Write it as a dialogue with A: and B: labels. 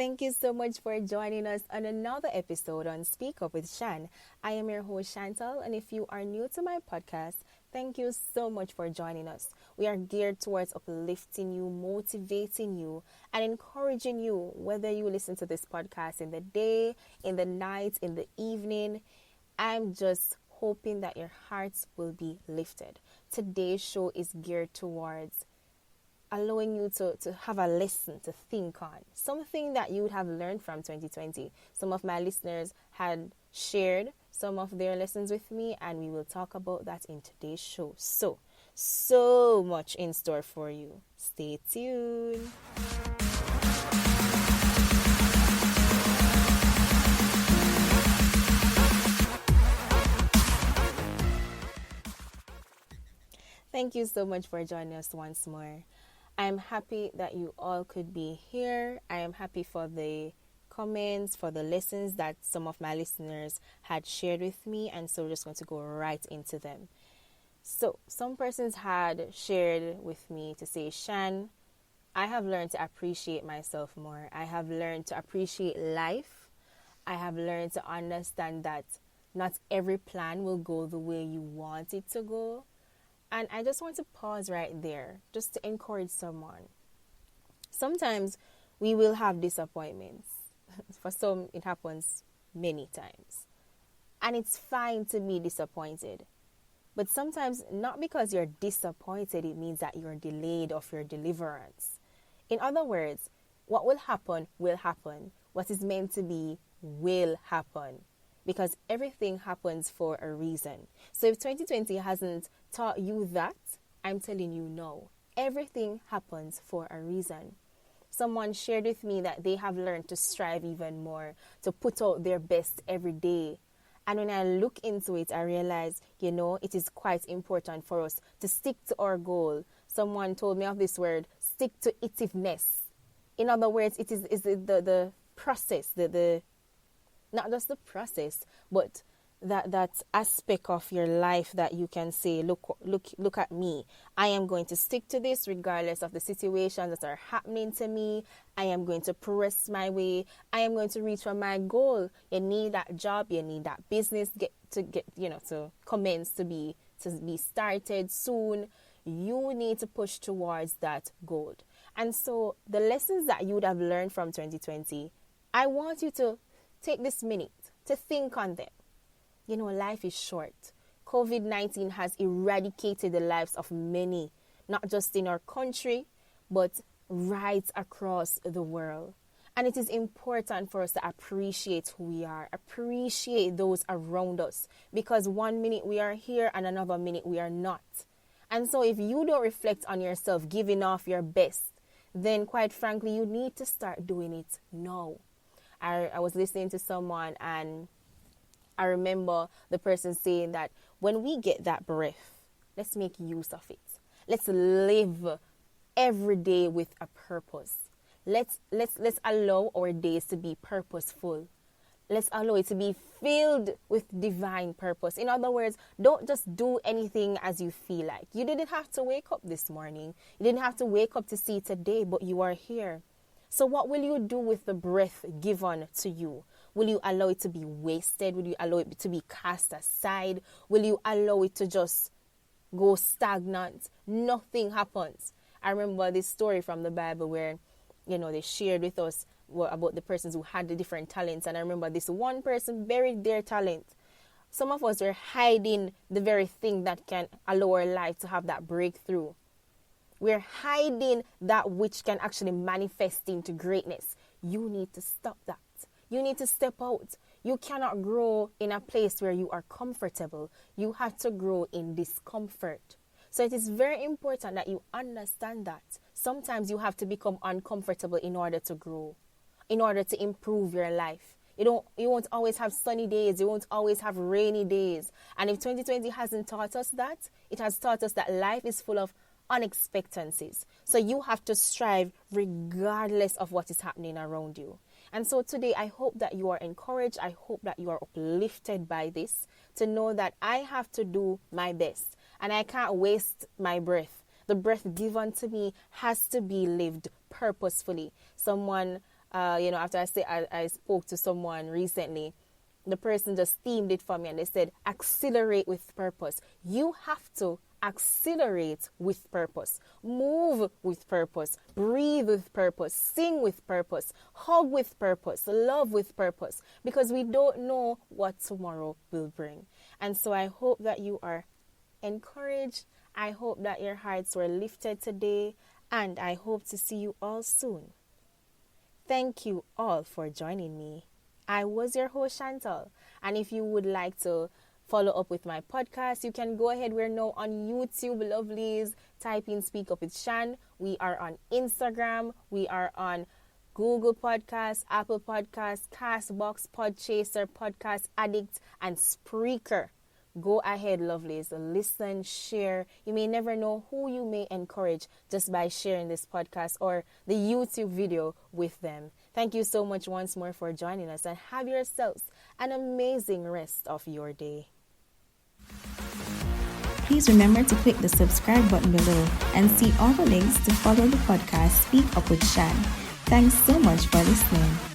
A: Thank you so much for joining us on another episode on Speak Up with Shan. I am your host Chantal, and if you are new to my podcast, thank you so much for joining us. We are geared towards uplifting you, motivating you, and encouraging you, whether you listen to this podcast in the day, in the night, in the evening. I'm just hoping that your hearts will be lifted. Today's show is geared towards allowing you to have a lesson to think on, something that you would have learned from 2020. Some of my listeners had shared some of their lessons with me, and we will talk about that in today's show. So much in store for you. Stay tuned. Thank you so much for joining us once more. I am happy that you all could be here. I am happy for the comments, for the lessons that some of my listeners had shared with me, and so we're just going to go right into them. So, some persons had shared with me to say, Shan, I have learned to appreciate myself more. I have learned to appreciate life. I have learned to understand that not every plan will go the way you want it to go. And I just want to pause right there just to encourage someone. Sometimes we will have disappointments. For some, it happens many times. And it's fine to be disappointed. But sometimes, not because you're disappointed, it means that you're delayed of your deliverance. In other words, what will happen will happen. What is meant to be will happen. Because everything happens for a reason. So if 2020 hasn't taught you that, I'm telling you no. Everything happens for a reason. Someone shared with me that they have learned to strive even more, to put out their best every day. And when I look into it, I realize, it is quite important for us to stick to our goal. Someone told me of this word, stick to itiveness. In other words, it is the process, the not just the process, but that aspect of your life that you can say, look at me. I am going to stick to this regardless of the situations that are happening to me. I am going to press my way. I am going to reach for my goal. You need that job. You need that business to commence to be started soon. You need to push towards that goal. And so the lessons that you would have learned from 2020, I want you to take this minute to think on them. Life is short. COVID-19 has eradicated the lives of many, not just in our country, but right across the world. And it is important for us to appreciate who we are, appreciate those around us, because one minute we are here and another minute we are not. And so if you don't reflect on yourself, giving off your best, then quite frankly, you need to start doing it now. I was listening to someone, and I remember the person saying that when we get that breath, let's make use of it. Let's live every day with a purpose. Let's allow our days to be purposeful. Let's allow it to be filled with divine purpose. In other words, don't just do anything as you feel like. You didn't have to wake up this morning. You didn't have to wake up to see today, but you are here. So what will you do with the breath given to you? Will you allow it to be wasted? Will you allow it to be cast aside? Will you allow it to just go stagnant? Nothing happens. I remember this story from the Bible where, they shared with us about the persons who had the different talents. And I remember this one person buried their talent. Some of us were hiding the very thing that can allow our life to have that breakthrough. We're hiding that which can actually manifest into greatness. You need to stop that. You need to step out. You cannot grow in a place where you are comfortable. You have to grow in discomfort. So it is very important that you understand that. Sometimes you have to become uncomfortable in order to grow, in order to improve your life. You won't always have sunny days. You won't always have rainy days. And if 2020 hasn't taught us that, it has taught us that life is full of unexpectancies. So you have to strive regardless of what is happening around you. And so today, I hope that you are encouraged. I hope that you are uplifted by this, to know that I have to do my best and I can't waste my breath. The breath given to me has to be lived purposefully. Someone After I spoke to someone recently, the person just themed it for me and they said, accelerate with purpose. You have to accelerate with purpose, move with purpose, breathe with purpose, sing with purpose, hug with purpose, love with purpose, because we don't know what tomorrow will bring. And so I hope that you are encouraged. I hope that your hearts were lifted today, and I hope to see you all soon. Thank you all for joining me. I was your host, Chantal. And if you would like to follow up with my podcast, you can go ahead. We're now on YouTube, lovelies. Type in Speak Up with Shan. We are on Instagram. We are on Google Podcasts, Apple Podcasts, Castbox, Podchaser, Podcast Addict, and Spreaker. Go ahead, lovelies. Listen, share. You may never know who you may encourage just by sharing this podcast or the YouTube video with them. Thank you so much once more for joining us, and have yourselves an amazing rest of your day.
B: Please remember to click the subscribe button below and see all the links to follow the podcast Speak Up with Shan. Thanks so much for listening.